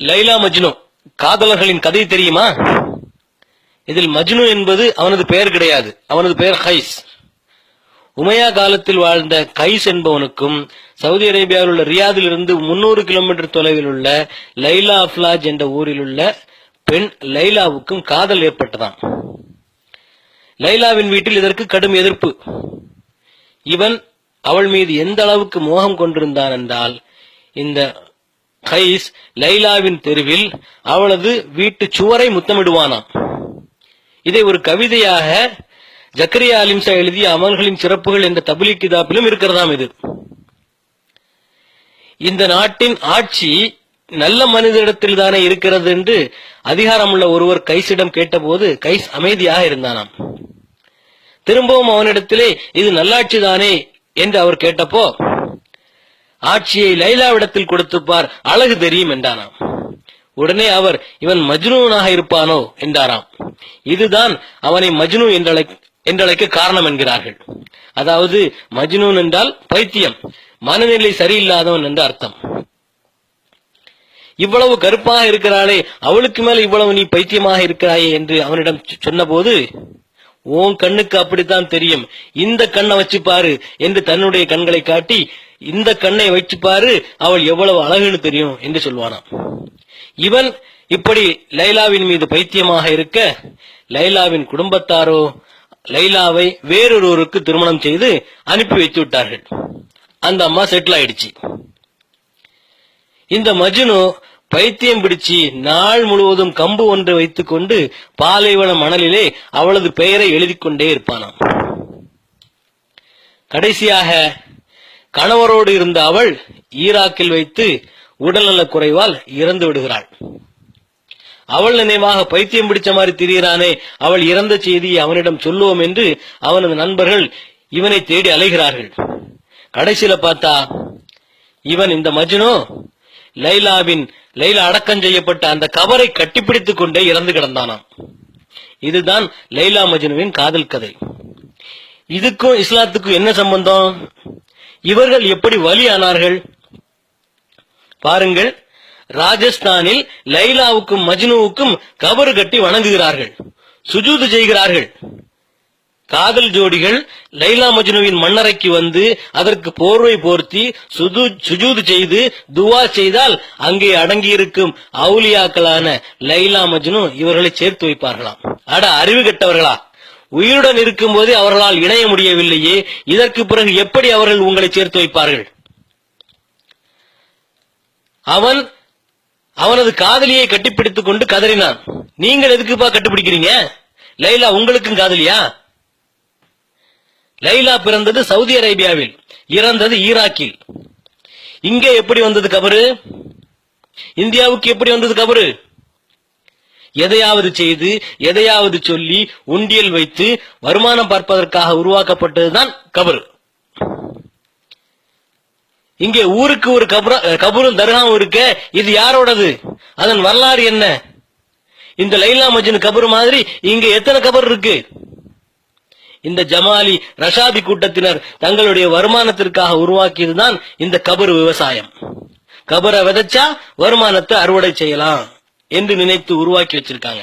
லைலா மஜ்னு காதலர்களின் கதை தெரியுமா? இதில் மஜ்னு என்பது அவனது பெயர் கிடையாது, அவனது பெயர் கைஸ். உமையா காலத்தில் வாழ்ந்த கைஸ் என்பவனுக்கும் சவுதி அரேபியாவில் உள்ள ரியாதில் இருந்து 300 கிலோமீட்டர் தொலைவில் உள்ள லைலா அஃப்லாஜ் என்ற ஊரில் உள்ள பெண் லைலாவுக்கும் காதல் ஏற்பட்டதாம். லைலாவின் வீட்டில் இதற்கு கடும் எதிர்ப்பு. இவன் அவள் மீது எந்த அளவுக்கு மோகம் கொண்டிருந்தான் என்றால், இந்த கைஸ் லைலாவின் தெருவில் அவளது வீட்டு சுவரை முத்தமிடுவானாம். இதை ஒரு கவிதையாக ஜக்கரியா அலிம்சா எழுதிய அமல்களின் சிறப்புகள் என்ற தப்லீக் கிதாபிலும் இருக்கிறதாம். இது இந்த நாட்டின் ஆட்சி நல்ல மனிதரிடத்தில் தானே இருக்கிறது என்று அதிகாரமுள்ள ஒருவர் கைஸிடம் கேட்டபோது கைஸ் அமைதியாக இருந்தானாம். திரும்பவும் அவனிடத்திலே இது நல்லாட்சி தானே என்று அவர் கேட்டப்போ, ஆட்சியை லைலாவிடத்தில் கொடுத்துப்பார், அழகு தெரியும் என்றானாம். உடனே அவர், இவன் மஜ்னூனாக இருப்பானோ என்றாராம். இதுதான் அவனை மஜ்னு என்றழைக்க காரணம் என்கிறார்கள். அதாவது மஜ்னூன் என்றால் பைத்தியம், மனநிலை சரியில்லாதவன் என்று அர்த்தம். இவ்வளவு கருப்பாக இருக்கிறாளே, அவளுக்கு மேல இவ்வளவு நீ பைத்தியமாக இருக்கிறாயே என்று அவனிடம் சொன்னபோது, உன் கண்ணுக்கு அப்படித்தான் தெரியும், இந்த கண்ணை வச்சு பாரு என்று தன்னுடைய கண்களை காட்டி, இந்த கண்ணை வச்சு பாரு அவள் எவ்வளவு அழகுன்னு தெரியும் என்று சொல்வானாம். இவன் இப்படி லைலாவின் மீது பைத்தியமாக இருக்க, லைலாவின் குடும்பத்தாரோ லைலாவை வேறொருவருக்கு திருமணம் செய்து அனுப்பி வைத்து விட்டார்கள். அந்த அம்மா செட்டில் ஆயிடுச்சு. இந்த மஜ்னு பைத்தியம் பிடிச்சி நாள் முழுவதும் கம்பு ஒன்றை வைத்துக் கொண்டு பாலைவன மணலிலே அவளது பெயரை எழுதி கொண்டே இருப்பானாம். கடைசியாக கணவரோடு இருந்த அவள் ஈராக்கில் வைத்து உடல்நலக் குறைவால் இறந்து விடுகிறாள். அவள் நினைவாக பைத்தியம் பிடிச்ச மாதிரி திரியிறானே, அவள் இறந்த செய்தியை அவனிடம் சொல்லுவோம் என்று அவனது நண்பர்கள் இவனை தேடி அலைகிறார்கள். கடைசியில பார்த்தா இவன், இந்த மஜ்னு, லைலா அடக்கம் செய்யப்பட்ட அந்த கபரை கட்டிப்பிடித்துக் கொண்டே இறந்து கிடந்தானாம். இதுதான் லைலா மஜ்னுவின் காதல் கதை. இதுக்கும் இஸ்லாத்துக்கும் என்ன சம்பந்தம்? இவர்கள் எப்படி வலி ஆனார்கள் பாருங்கள். ராஜஸ்தானில் லைலாவுக்கும் மஜ்னுவுக்கும் கபறு கட்டி வணங்குகிறார்கள், சுஜூது செய்கிறார்கள். காதல் ஜோடிகள் லைலா மஜ்னுவின் மண்ணறைக்கு வந்து அதற்கு போர்வை போர்த்தி சுஜூது செய்து துவா செய்தால் அங்கே அடங்கியிருக்கும் அவுலியாக்களான லைலா மஜ்னு இவர்களை சேர்த்து வைப்பார்களாம். அட அறிவு கெட்டவர்களா! உயிருடன் இருக்கும் போதே அவர்களால் இணைய முடியவில்லையே, இதற்கு பிறகு எப்படி அவர்கள் உங்களை சேர்த்து வைப்பார்கள்? அவனது காதலியை கட்டிப்பிடித்துக் கொண்டு கதறினான். நீங்கள் எதுக்குப்பா கட்டுப்பிடிக்கிறீங்க? லைலா உங்களுக்கும் காதலியா? லைலா பிறந்தது சவுதி அரேபியாவில், இறந்தது ஈராக்கில். இங்கே எப்படி வந்தது கபரு? இந்தியாவுக்கு எப்படி வந்தது கபரு? எதையாவது செய்து எதையாவது சொல்லி உண்டியல் வைத்து வருமானம் பார்ப்பதற்காக உருவாக்கப்பட்டதுதான் கபரு. இங்கே ஊருக்கு ஒரு கபரும் தர்காவும் இருக்க, இது யாரோடது? அதன் வரலாறு என்ன? இந்த லைலா மஜ்னு கபரு மாதிரி இங்க எத்தனை கபர் இருக்கு? இந்த ஜமாலி ரஷாதி கூட்டத்தினர் தங்களுடைய வருமானத்திற்காக உருவாக்கியதுதான் இந்த கபரு விவசாயம். கபரை விதைச்சா வருமானத்தை அறுவடை செய்யலாம் என்று நினைத்து உருவாக்கி வச்சிருக்காங்க.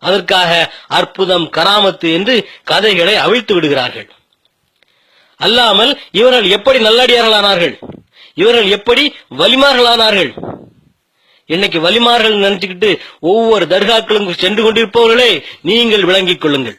அதற்காக அற்புதம் கராமத்து என்று கதைகளை அவிழ்த்து விடுகிறார்கள். அல்லாமல் இவர்கள் எப்படி நல்லடியார்களானார்கள்? இவர்கள் எப்படி வலிமார்களானார்கள்? இன்னைக்கு வலிமார்கள் நினைச்சுக்கிட்டு ஒவ்வொரு தர்காக்களும் சென்று கொண்டிருப்பவர்களே, நீங்கள் விளங்கிக் கொள்ளுங்கள்.